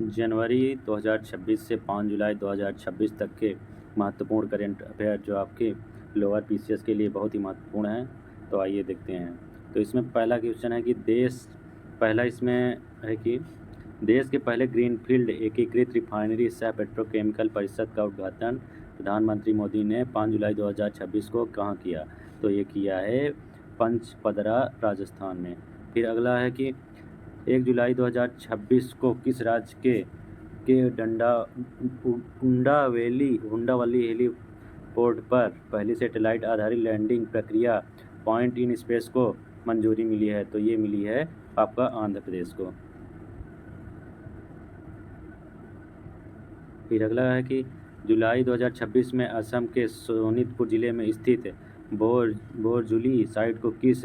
जनवरी 2026 से 5 जुलाई 2026 तक के महत्वपूर्ण करेंट अफेयर जो आपके लोअर पीसीएस के लिए बहुत ही महत्वपूर्ण हैं। तो आइए देखते हैं। तो इसमें पहला क्वेश्चन है कि इसमें है कि देश के पहले ग्रीनफील्ड एकीकृत रिफाइनरी सह पेट्रोकेमिकल परिषद का उद्घाटन प्रधानमंत्री मोदी ने 5 जुलाई 2026 को कहाँ किया? तो ये किया है पंचपदरा, राजस्थान में। फिर अगला है कि 1 जुलाई 2026 को किस राज्य के हुंडावली हेलीपोर्ट पर पहली सैटेलाइट आधारित लैंडिंग प्रक्रिया पॉइंट इन स्पेस को मंजूरी मिली है? तो ये मिली है आपका आंध्र प्रदेश को। फिर अगला है कि जुलाई 2026 में असम के सोनितपुर जिले में स्थित बोरजुली साइट को किस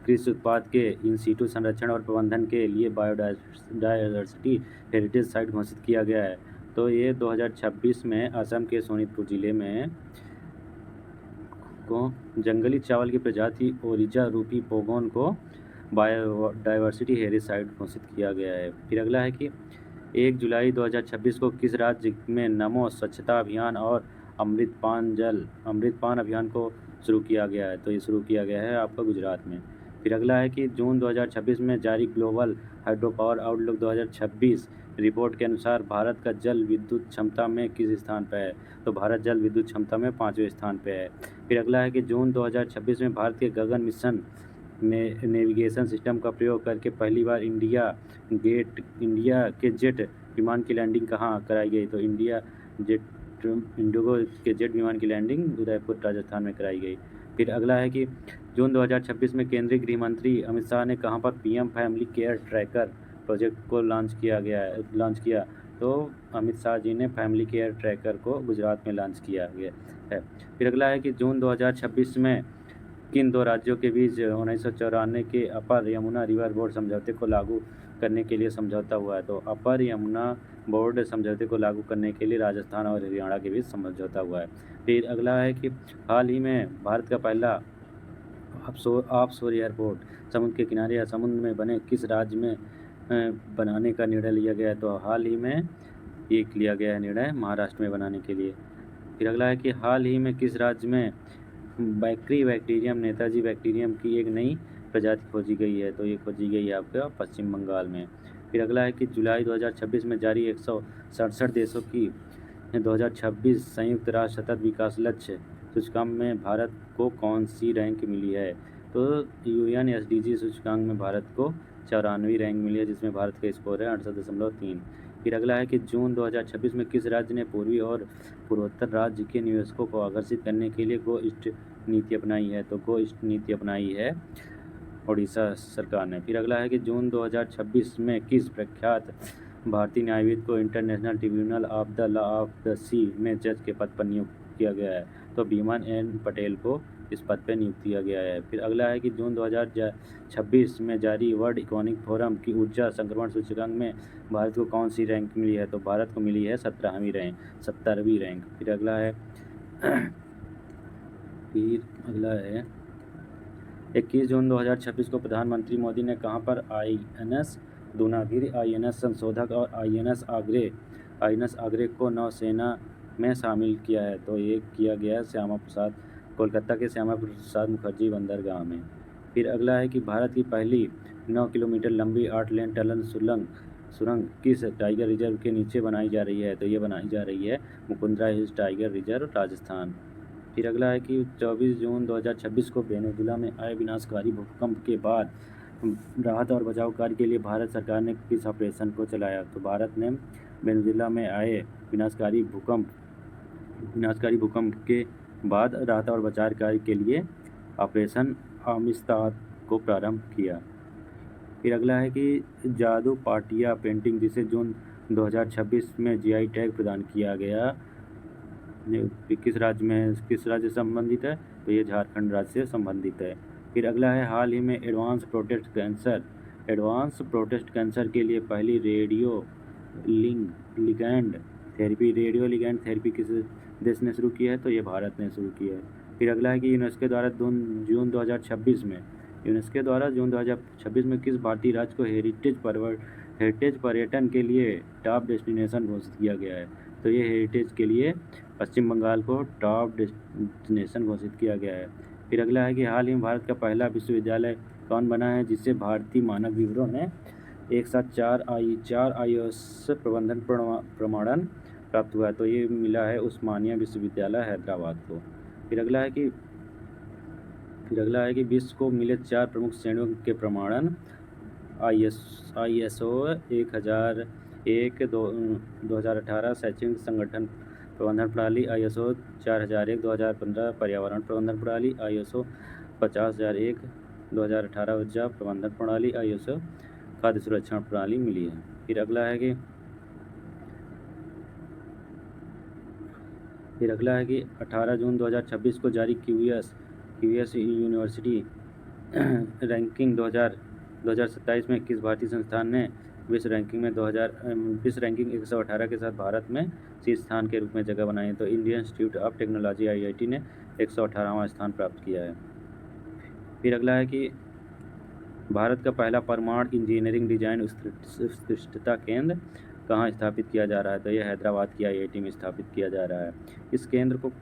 कृषि उत्पाद के इन सीटू संरक्षण और प्रबंधन के लिए बायोडायवर्सिटी हेरिटेज साइट घोषित किया गया है? तो ये 2026 में असम के सोनितपुर जिले में को जंगली चावल की प्रजाति ओरिजा रूपी पोगोन को बायोडायवर्सिटी हेरिटेज साइट घोषित किया गया है। फिर अगला है कि 1 जुलाई 2026 को किस राज्य में नमो स्वच्छता अभियान और अमृतपान अभियान को शुरू किया गया है? तो ये शुरू किया गया है आपका गुजरात में। फिर अगला है कि जून 2026 में जारी global hydro power outlook 2026 report के अनुसार भारत का जल विद्युत क्षमता में किस स्थान पर है? तो भारत जल विद्युत क्षमता में 5वें स्थान पर है। फिर अगला है कि जून 2026 में भारत के गगन मिशन में नेविगेशन सिस्टम का प्रयोग करके पहली बार इंडिया के जेट विमान की लैंडिंग कहाँ कराई गई? तो इंडिगो के जेट विमान की लैंडिंग उदयपुर, राजस्थान में कराई गई। फिर अगला है कि जून 2026 में केंद्रीय गृह मंत्री अमित शाह ने कहाँ पर PM family care tracker project को लॉन्च किया? तो अमित शाह जी ने फैमिली केयर ट्रैकर को गुजरात में लॉन्च किया गया है। फिर अगला है कि जून 2026 में किन दो राज्यों के बीच 1994 के अपर यमुना रिवर बोर्ड समझौते को लागू करने के लिए समझौता हुआ है? तो अपर यमुना बोर्ड समझौते को लागू करने के लिए राजस्थान और हरियाणा के बीच समझौता हुआ है। फिर अगला है कि हाल ही में भारत का पहला ऑफशोर एयरपोर्ट समुद्र के किनारे या समुद्र में बने किस राज्य में बनाने का निर्णय लिया गया है? तो हाल ही में ये लिया गया है निर्णय महाराष्ट्र में बनाने के लिए। फिर अगला है कि हाल ही में किस राज्य में बैक्टीरियम नेताजी बैक्टीरियम की एक नई प्रजाति खोजी गई है? तो ये खोजी गई है आपका पश्चिम बंगाल में। फिर अगला है कि जुलाई 2026 में जारी 167 देशों की 2026 संयुक्त राष्ट्र सतत विकास लक्ष्य सूचकांक में भारत को कौन सी रैंक मिली है? तो UNSDG सूचकांक में भारत को 94वीं रैंक मिली है, जिसमें भारत का स्कोर है 68.3। फिर अगला है कि जून 2026 में किस राज्य ने पूर्वी और पूर्वोत्तर राज्य के निवेशकों को आकर्षित करने के लिए गो ईस्ट नीति अपनाई है? तो गो ईस्ट नीति अपनाई है उड़ीसा सरकार ने। फिर अगला है कि जून 2026 में किस प्रख्यात भारतीय न्यायविद को international tribunal of the law of the sea में जज के पद पर नियुक्त किया गया है? तो बीमन एन पटेल को इस पद पर नियुक्त किया गया है। फिर अगला है कि जून 2026 में जारी वर्ल्ड इकोनॉमिक फोरम की ऊर्जा संक्रमण सूचकांक में भारत को कौन सी रैंक मिली है? तो भारत को मिली है 17वीं रैंक। फिर अगला है 21 जून 2026 को प्रधानमंत्री मोदी ने कहाँ पर INS दूनागिरी, INS संशोधक और INS आगरे को नौसेना में शामिल किया है? तो ये किया गया कोलकाता के श्यामा प्रसाद मुखर्जी बंदरगाह में। फिर अगला है कि भारत की पहली 9 किलोमीटर लंबी 8 लेन टनल सुरंग किस टाइगर रिजर्व के नीचे बनाई जा रही है? तो ये बनाई जा रही है Mukundra hills tiger reserve, Rajasthan. फिर अगला है कि 24 जून 2026 को वेनेजुएला में आए विनाशकारी भूकंप के बाद राहत और बचाव कार्य के लिए भारत सरकार ने किस ऑपरेशन को चलाया? तो भारत ने वेनेजुएला में आए विनाशकारी भूकंप के बाद राहत और बचाव कार्य के लिए ऑपरेशन अमिस्ताद को प्रारंभ किया। फिर अगला है कि जादू पाटिया पेंटिंग जिसे जून 2026 में GI टैग प्रदान किया गया किस राज्य से संबंधित है? तो ये झारखंड राज्य से संबंधित है। फिर अगला है हाल ही में एडवांस प्रोस्टेट कैंसर के लिए पहली रेडियो लिगैंड थेरेपी किस देश ने शुरू किया है? तो ये भारत ने शुरू किया है। फिर अगला है कि यूनेस्को द्वारा जून 2026 में किस भारतीय राज्य को हेरिटेज हेरिटेज पर्यटन के लिए टॉप डेस्टिनेशन घोषित किया गया है। तो ये हेरिटेज के लिए पश्चिम बंगाल को टॉप डेस्टिनेशन घोषित किया गया है। फिर अगला है कि हाल ही में भारत का पहला विश्वविद्यालय कौन बना है जिससे भारतीय मानक ब्यूरो ने एक साथ चार IAS प्रबंधन प्रमाणन प्राप्त हुआ है। तो ये मिला है उस्मानिया विश्वविद्यालय हैदराबाद को। फिर अगला है कि विश्व को मिले 4 प्रमुख श्रेणियों के प्रमाणन ISO 1001 2018 शैक्षणिक संगठन प्रबंधन प्रणाली, ISO 4001 2015 पर्यावरण प्रबंधन प्रणाली, ISO 50001 2018 ऊर्जा प्रबंधन प्रणाली, ISO खाद्य सुरक्षा प्रणाली मिली है। फिर अगला है कि 18 जून 2026 को जारी QS यूनिवर्सिटी रैंकिंग 2027 में किस भारतीय संस्थान ने विश्व रैंकिंग 118 के साथ भारत में शीर्ष स्थान के रूप में जगह बनाई है। तो Indian institute of technology IIT ने 118वां स्थान प्राप्त किया है। फिर अगला है कि भारत का पहला परमाणु इंजीनियरिंग डिजाइन उत्कृष्टता केंद्र कहाँ स्थापित किया जा रहा है। तो यह हैदराबाद की IIT में स्थापित किया जा रहा है। इस केंद्र को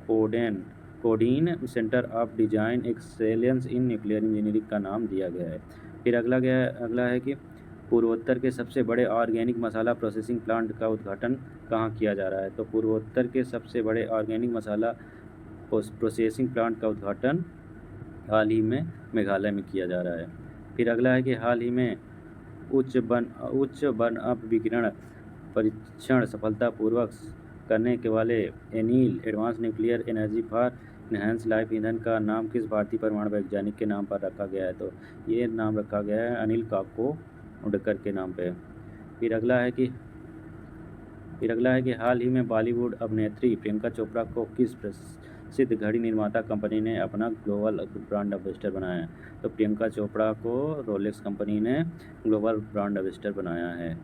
codeine centre of design excellence in nuclear engineering का नाम दिया गया है। फिर अगला है कि पूर्वोत्तर के सबसे बड़े ऑर्गेनिक मसाला प्रोसेसिंग प्लांट का उद्घाटन कहाँ किया जा रहा है। तो पूर्वोत्तर के सबसे बड़े ऑर्गेनिक मसाला प्रोसेसिंग प्लांट का उद्घाटन हाल ही में मेघालय में किया जा रहा है। फिर अगला है कि हाल ही में उच्च वन अपविकिरण परीक्षण सफलतापूर्वक करने के वाले anneal advance nuclear energy for enhance life ईंधन का नाम किस भारतीय परमाणु वैज्ञानिक के नाम पर रखा गया है। तो ये नाम रखा गया है अनिल काकोडकर के नाम पे। फिर अगला है कि हाल ही में बॉलीवुड अभिनेत्री प्रियंका चोपड़ा को किस प्रसिद्ध घड़ी निर्माता कंपनी ने अपना ग्लोबल ब्रांड एम्बेसडर बनाया है। तो प्रियंका चोपड़ा को रोलेक्स कंपनी ने ग्लोबल ब्रांड एम्बेसडर बनाया है।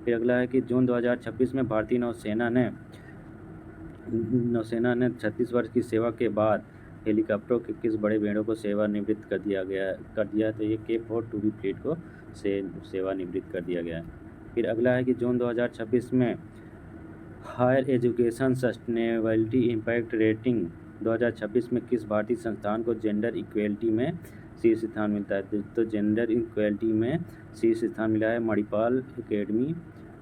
फिर अगला है कि जून 2026 में भारतीय नौसेना ने 36 वर्ष की सेवा के बाद हेलीकॉप्टरों के किस बड़े बेड़ों को सेवानिवृत्त कर दिया है। तो ये K4 2B फ्लीट को सेवानिवृत्त कर दिया गया है। फिर अगला है कि जून 2026 में higher education sustainability impact rating 2026 में किस भारतीय संस्थान को जेंडर इक्वेलिटी में शीर्ष स्थान मिलता है। तो जेंडर इक्वेलिटी में शीर्ष स्थान मिला है Manipal academy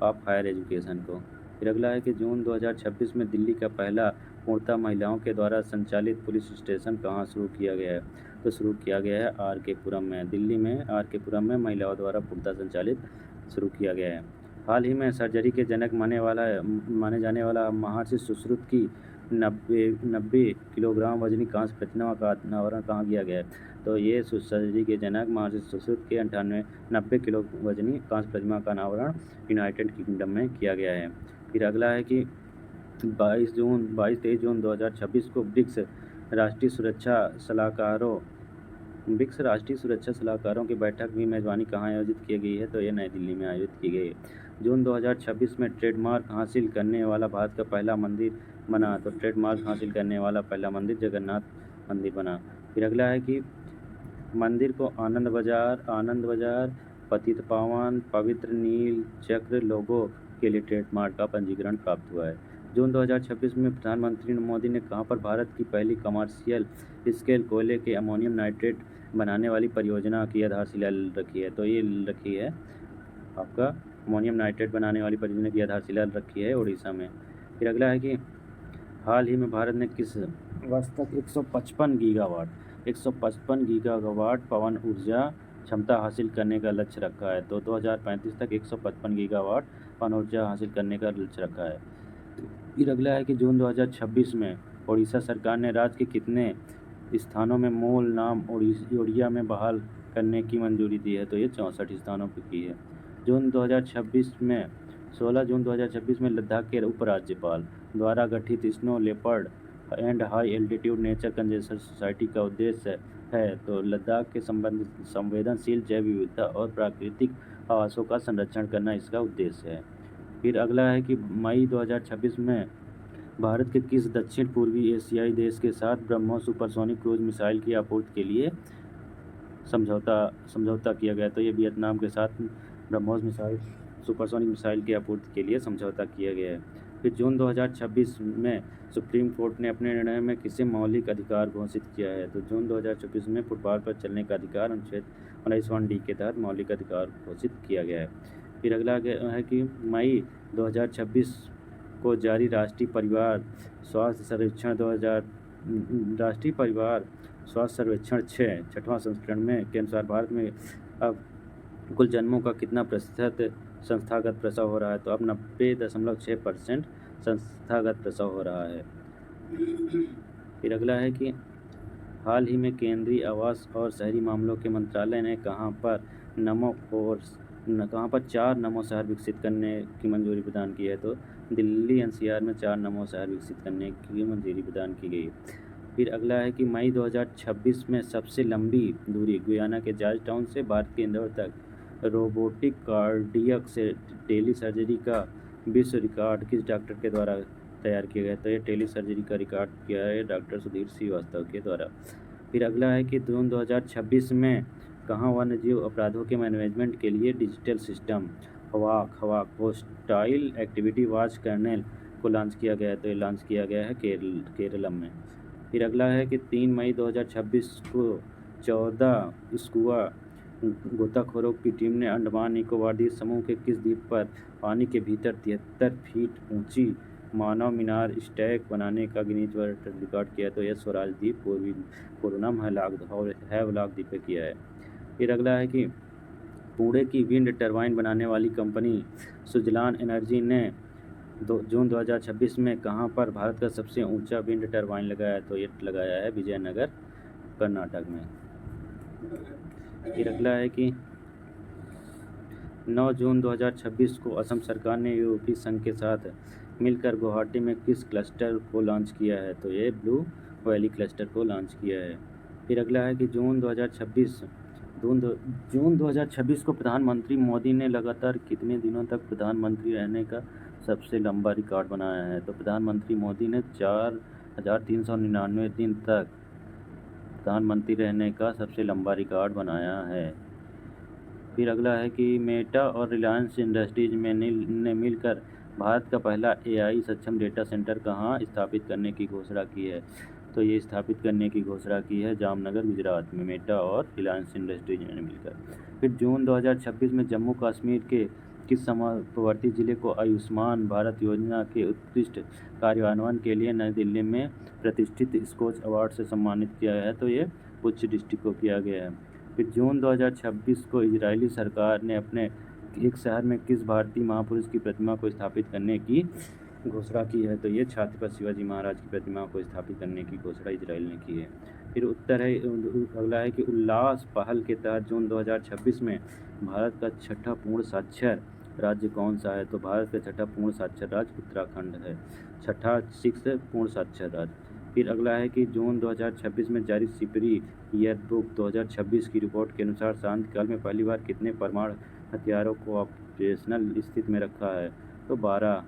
of higher education को। फिर अगला है कि जून 2026 में दिल्ली का पहला पूर्णतः महिलाओं के द्वारा संचालित पुलिस स्टेशन कहाँ शुरू किया गया है। तो शुरू किया गया है RK पुरम में, दिल्ली में RK पुरम में महिलाओं द्वारा पूर्णतः संचालित शुरू किया गया है। हाल ही में सर्जरी के जनक माने जाने वाला महर्षि सुश्रुत की 90 किलोग्राम वजनी कांस्य प्रतिमा का अनावरण कहाँ किया गया है। तो ये सर्जरी के जनक महर्षि सुश्रुत के 90 किलो वजनी कांस्य प्रतिमा का अनावरण यूनाइटेड किंगडम में किया गया है। फिर अगला है कि 23 जून 2026 को ब्रिक्स राष्ट्रीय सुरक्षा सलाहकारों की बैठक की मेजबानी कहाँ आयोजित की गई है। तो ये नई दिल्ली में आयोजित की गई है। जून 2026 में ट्रेडमार्क हासिल करने वाला भारत का पहला मंदिर बना। तो ट्रेडमार्क हासिल करने वाला पहला मंदिर जगन्नाथ मंदिर बना। फिर अगला है कि मंदिर को आनंद बाजार पतित पावन पवित्र नील चक्र लोगो के लिए ट्रेडमार्क का पंजीकरण प्राप्त हुआ है। जून 2026 में प्रधानमंत्री मोदी ने कहाँ पर भारत की पहली कमर्शियल स्केल कोयले के अमोनियम नाइट्रेट बनाने वाली परियोजना की आधारशिला रखी है। तो ये रखी है आपका अमोनियम नाइट्रेट बनाने वाली परियोजना की आधारशिला रखी है उड़ीसा में। फिर अगला है कि हाल ही में भारत ने किस वर्ष तक 155 गीगावाट पवन ऊर्जा क्षमता हासिल करने का लक्ष्य रखा है। तो 2035 तक 155 गीगावाट पवन ऊर्जा हासिल करने का लक्ष्य रखा है। फिर अगला है कि जून 2026 में उड़ीसा सरकार ने राज्य के कितने स्थानों में मूल नाम ओडिया में बहाल करने की मंजूरी दी है। तो ये 64 स्थानों पर की है। 16 जून 2026 में लद्दाख के उपराज्यपाल द्वारा गठित snow leopard and high altitude nature conservation society का उद्देश्य है तो लद्दाख के संवेदनशील जैव विविधता और प्राकृतिक आवासों का संरक्षण करना इसका उद्देश्य है। फिर अगला है कि मई 2026 में भारत के किस दक्षिण पूर्वी एशियाई देश के साथ ब्रह्मोस सुपरसोनिक क्रूज मिसाइल की आपूर्ति के लिए समझौता किया गया। तो ये वियतनाम के साथ ब्रह्मोस मिसाइल सुपरसोनिक मिसाइल की आपूर्ति के लिए समझौता किया गया है। फिर जून 2026 में सुप्रीम कोर्ट ने अपने निर्णय में किसे मौलिक अधिकार घोषित किया है? तो जून 2026 में फुटपाथ पर चलने का अधिकार अनुच्छेद 19(1)(d) के तहत मौलिक अधिकार घोषित किया गया है। फिर अगला है कि मई 2026 को जारी राष्ट्रीय परिवार स्वास्थ्य सर्वेक्षण 6 छठवां संस्करण में के अनुसार भारत में अब कुल जन्मों का कितना प्रतिशत संस्थागत प्रसव हो रहा है? तो अब 90.6% संस्थागत प्रसव हो रहा है। फिर अगला है कि हाल ही में केंद्रीय आवास और शहरी मामलों के मंत्रालय ने कहाँ पर 4 नमो शहर विकसित करने की मंजूरी प्रदान की है? तो दिल्ली एनसीआर में 4 नमो शहर विकसित करने की मंजूरी प्रदान की गई। फिर अगला है कि मई 2026 में सबसे लंबी दूरी गुयाना के जॉर्ज टाउन से भारत के इंदौर तक रोबोटिक कार्डियक से टेली सर्जरी का विश्व रिकॉर्ड किस डॉक्टर के द्वारा तैयार किया गया? तो ये टेली सर्जरी का रिकॉर्ड किया है डॉक्टर सुधीर श्रीवास्तव के द्वारा। फिर अगला है कि जून 2026 में कहाँ वन्यजीव अपराधों के मैनेजमेंट के लिए डिजिटल सिस्टम हवाक होस्टाइल एक्टिविटी वॉच कर्नेल को लॉन्च किया गया है? तो ये लॉन्च किया गया है केरलम में। फिर अगला है कि 3 मई 2026 को 14 स्कूबा गोताखोरों की टीम ने अंडमान निकोबार द्वीप समूह के किस द्वीप पर पानी के भीतर 73 फीट ऊंची मानव मीनार स्टैक बनाने का गिनीज वर्ल्ड रिकॉर्ड किया? तो यह स्वराज द्वीप कोरोनम हैवलॉक द्वीप पे किया है। फिर अगला है कि पुणे की विंड टरबाइन बनाने वाली कंपनी सुजलान एनर्जी ने जून 2026 में कहाँ पर भारत का सबसे ऊंचा विंड टरबाइन लगाया? तो ये लगाया है विजयनगर कर्नाटक में। फिर अगला है कि 9 जून 2026 को असम सरकार ने यूरोपीय संघ के साथ मिलकर गुवाहाटी में किस क्लस्टर को लॉन्च किया है? तो ये ब्लू वैली क्लस्टर को लॉन्च किया है। फिर अगला है कि जून 2026 को प्रधानमंत्री मोदी ने लगातार कितने दिनों तक प्रधानमंत्री रहने का सबसे लंबा रिकॉर्ड बनाया है? तो प्रधानमंत्री मोदी ने 4,399 दिन तक प्रधानमंत्री रहने का सबसे लंबा रिकॉर्ड बनाया है। फिर अगला है कि मेटा और रिलायंस इंडस्ट्रीज ने मिलकर भारत का पहला AI सक्षम डेटा सेंटर कहाँ स्थापित करने की घोषणा की है? तो ये स्थापित करने की घोषणा की है जामनगर गुजरात में मेटा और रिलायंस इंडस्ट्रीज ने मिलकर। फिर जून 2026 में जम्मू कश्मीर के किस सीमावर्ती जिले को आयुष्मान भारत योजना के उत्कृष्ट कार्यान्वयन के लिए नई दिल्ली में प्रतिष्ठित स्कोच अवार्ड से सम्मानित किया गया है? तो ये पुंछ डिस्ट्रिक्ट को किया गया है। फिर जून 2026 को इजरायली सरकार ने अपने एक शहर में किस भारतीय महापुरुष की प्रतिमा को स्थापित करने की घोषणा की है? तो ये छत्रपति शिवाजी महाराज की प्रतिमा को स्थापित करने की घोषणा इजराइल ने की है। फिर उत्तर है अगला है कि उल्लास पहल के तहत जून 2026 में भारत का छठा पूर्ण साक्षर राज्य कौन सा है? तो भारत का छठा पूर्ण साक्षर राज्य उत्तराखंड है, छठा 6 पूर्ण साक्षर राज्य। फिर अगला है कि जून 2026 में जारी सिपरी ईयरबुक 2026 की रिपोर्ट के अनुसार शांतिकाल में पहली बार कितने परमाणु हथियारों को ऑपरेशनल स्थिति में रखा है? तो 12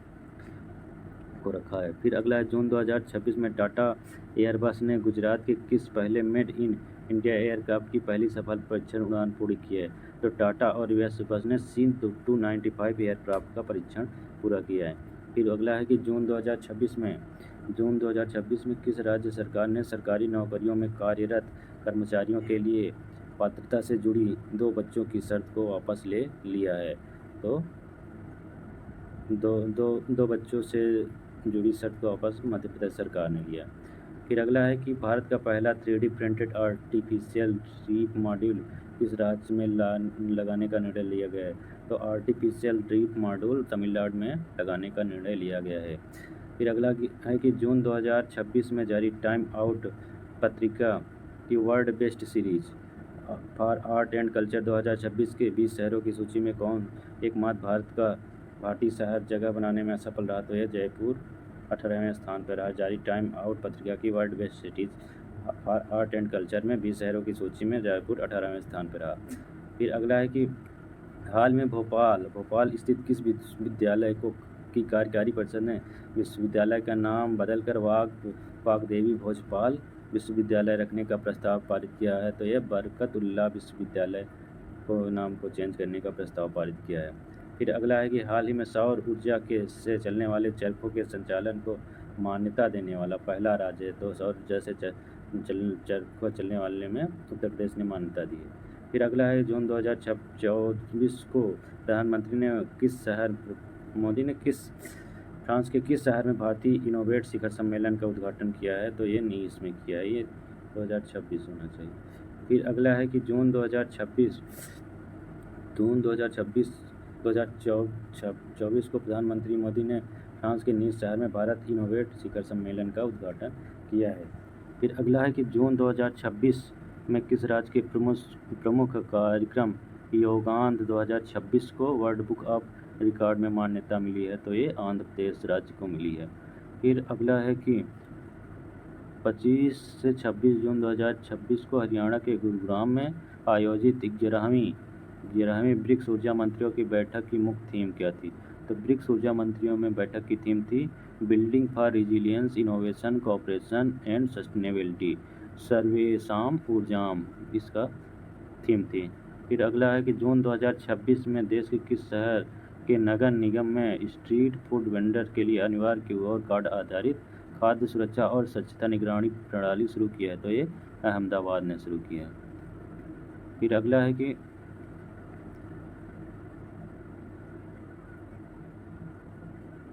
को रखा है। फिर अगला है जून 2026 में टाटा एयरबस ने गुजरात के किस पहले मेड इन इंडिया एयरक्राफ्ट की पहली सफल परीक्षण उड़ान पूरी की है? तो टाटा और एयरबस ने सीन 295 एयरक्राफ्ट का परीक्षण पूरा किया है। फिर अगला है कि जून 2026 में किस राज्य सरकार ने सरकारी नौकरियों में कार्यरत कर्मचारियों के लिए पात्रता से जुड़ी 2 बच्चों की शर्त को वापस ले लिया है? तो दो बच्चों से जुड़ी शर्त को वापस मध्य प्रदेश सरकार ने लिया। फिर अगला है कि भारत का पहला 3D printed artificial drip module किस राज्य में लगाने का निर्णय लिया गया है? तो आर्टिफिशियल ड्रीप मॉड्यूल तमिलनाडु में लगाने का निर्णय लिया गया है। फिर अगला है कि जून 2026 में जारी टाइम आउट पत्रिका की world best series for art and culture 2026 के 20 शहरों की सूची में कौन एकमात्र भारतीय शहर जगह बनाने में असफल रहा? तो यह जयपुर 18वें स्थान पर रहा। जारी टाइम आउट पत्रिका की world best cities for art and culture में 20 शहरों की सूची में जयपुर 18वें स्थान पर रहा। फिर अगला है कि हाल में भोपाल स्थित किस विश्वविद्यालय की कार्यकारी परिषद ने विश्वविद्यालय का नाम बदलकर वाग्देवी भोजपाल विश्वविद्यालय रखने का प्रस्ताव पारित किया है? तो यह बरकतुल्लाह विश्वविद्यालय को नाम को चेंज करने का प्रस्ताव पारित किया है। फिर अगला है कि हाल ही में सौर ऊर्जा के से चलने वाले चरखों के संचालन को मान्यता देने वाला पहला राज्य है। तो सौर ऊर्जा से चरखों चलने वाले में उत्तर प्रदेश ने मान्यता दी है। फिर अगला है जून 2024 को प्रधानमंत्री ने मोदी ने फ्रांस के किस शहर में भारतीय इनोवेट शिखर सम्मेलन का उद्घाटन किया है? तो ये नीस में किया है, ये 2026 होना चाहिए। फिर अगला है कि जून 2024 को प्रधानमंत्री मोदी ने फ्रांस के नीस शहर में भारत इनोवेट शिखर सम्मेलन का उद्घाटन किया है। फिर अगला है कि जून 2026 में किस राज्य के प्रमुख कार्यक्रम योगांत 2026 को वर्ल्ड बुक ऑफ रिकॉर्ड में मान्यता मिली है? तो ये आंध्र प्रदेश राज्य को मिली है। फिर अगला है कि 25 से 26 जून 2026 को हरियाणा के गुरुग्राम में आयोजित 11वीं ब्रिक्स ऊर्जा मंत्रियों की बैठक की मुख्य थीम क्या थी? तो ब्रिक्स ऊर्जा मंत्रियों में बैठक की थीम थी building for resilience, innovation, cooperation and sustainability, सर्वेषां ऊर्जाम, इसका थीम थी। फिर अगला है कि जून 2026 में देश के किस शहर के नगर निगम में स्ट्रीट फूड वेंडर के लिए अनिवार्य क्यूआर कार्ड आधारित खाद्य सुरक्षा और स्वच्छता निगरानी प्रणाली शुरू की है? तो ये अहमदाबाद ने शुरू किया है। फिर अगला है कि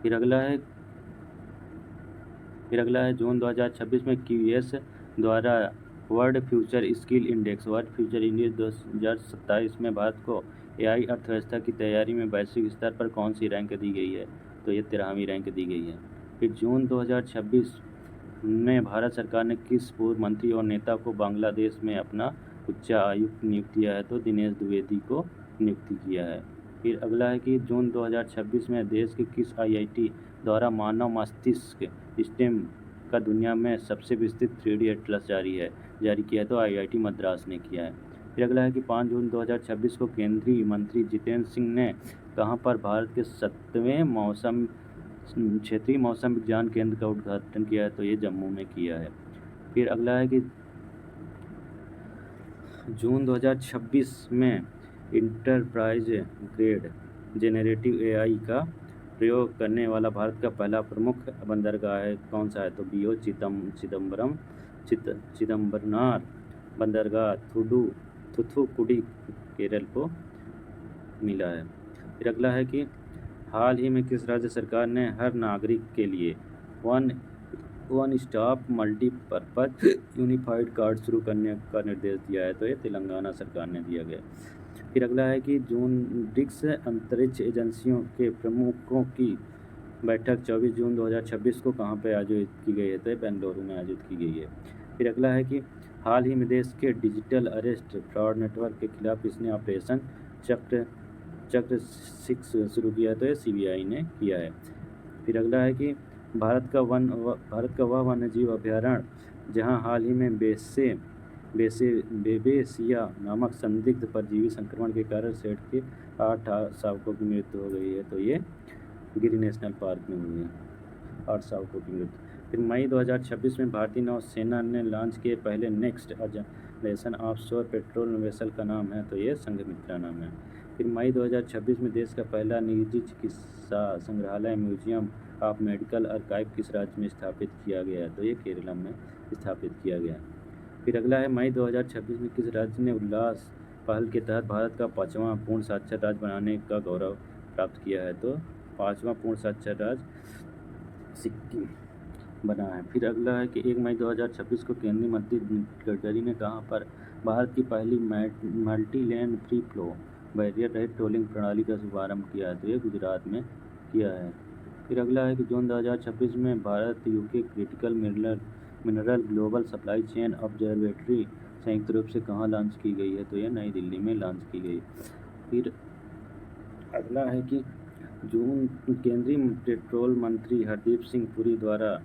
फिर अगला है जून 2026 में QS द्वारा वर्ल्ड फ्यूचर स्किल इंडेक्स 2027 में भारत को AI अर्थव्यवस्था की तैयारी में वैश्विक स्तर पर कौन सी रैंक दी गई है? तो ये 13वीं रैंक दी गई है। फिर जून 2026 में भारत सरकार ने किस पूर्व मंत्री और नेता को बांग्लादेश में अपना उच्चायुक्त नियुक्त किया है? तो दिनेश द्विवेदी को नियुक्ति किया है। फिर अगला है कि जून 2026 में देश के किस IIT द्वारा मानव मस्तिष्क स्टेम का दुनिया में सबसे विस्तृत 3D एटलस जारी किया है? तो IIT मद्रास ने किया है। फिर अगला है कि 5 जून 2026 को केंद्रीय मंत्री जितेंद्र सिंह ने कहाँ पर भारत के 7वें क्षेत्रीय मौसम विज्ञान केंद्र का उद्घाटन किया है? तो ये जम्मू में किया है। फिर अगला है कि जून 2026 में इंटरप्राइज ग्रेड जेनरेटिव AI का प्रयोग करने वाला भारत का पहला प्रमुख बंदरगाह है कौन सा है? तो BO चिदम्बरनार बंदरगाह थूथुकुडी केरल को मिला है। फिर अगला है कि हाल ही में किस राज्य सरकार ने हर नागरिक के लिए one stop multipurpose unified card शुरू करने का निर्देश दिया है? तो ये तेलंगाना सरकार ने दिया गया। फिर अगला है कि ब्रिक्स अंतरिक्ष एजेंसियों के प्रमुखों की बैठक 24 जून 2026 को कहाँ पर आयोजित की गई है? तो बेंगलुरु में आयोजित की गई है। फिर अगला है कि हाल ही में देश के डिजिटल अरेस्ट फ्रॉड नेटवर्क के खिलाफ किसने ऑपरेशन चक्र 6 शुरू किया? तो ये CBI ने किया है। फिर अगला है कि भारत का वह वन्यजीव अभयारण्य जहां हाल ही में बेबेसिया नामक संदिग्ध परजीवी संक्रमण के कारण शेर के 8 शावकों की मृत्यु हो गई है? तो ये गिर नेशनल पार्क में हुई है 8 शावकों की मृत्यु। फिर मई 2026 में भारतीय नौसेना ने लॉन्च किए पहले next generation offshore patrol vessel का नाम है? तो ये संघमित्रा नाम है। फिर मई 2026 में देश का पहला निजी चिकित्सा संग्रहालय म्यूजियम ऑफ मेडिकल आर्काइव किस राज्य में स्थापित किया गया है? तो ये केरल में स्थापित किया गया। फिर अगला है मई 2026 में किस राज्य ने उल्लास पहल के तहत भारत का 5वां पूर्ण साक्षर राज्य बनाने का गौरव प्राप्त किया है? तो 5वां पूर्ण साक्षर राज्य सिक्किम बना है। फिर अगला है कि 1 मई 2026 को केंद्रीय मंत्री गडकरी ने कहाँ पर भारत की पहली multi lane free flow barrier रहित टोलिंग प्रणाली का शुभारंभ किया है? तो ये गुजरात में किया है। फिर अगला है कि जून 2026 में Bharat UK critical mineral global supply chain observatory संयुक्त रूप से कहाँ लॉन्च की गई है? तो ये नई दिल्ली में लॉन्च की गई। फिर अगला है कि केंद्रीय पेट्रोल मंत्री हरदीप सिंह पुरी द्वारा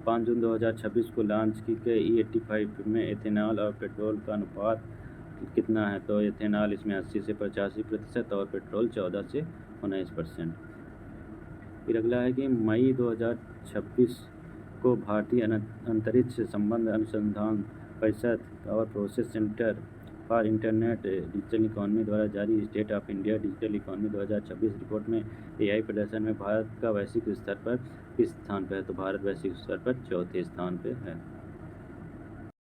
5 जून 2026 को लॉन्च की गई E85 में एथेनॉल और पेट्रोल का अनुपात कितना है? तो एथेनॉल इसमें 80 से 85% और पेट्रोल 14 से 19%। फिर अगला है कि मई 2026 को भारतीय अंतरिक्ष संबंध अनुसंधान परिषद और process centre for internet digital economy द्वारा जारी state of India digital economy 2026 report में एआई प्रदर्शन में भारत का वैश्विक स्तर पर किस स्थान पर है? तो भारत वैश्विक स्तर पर चौथे स्थान पर है।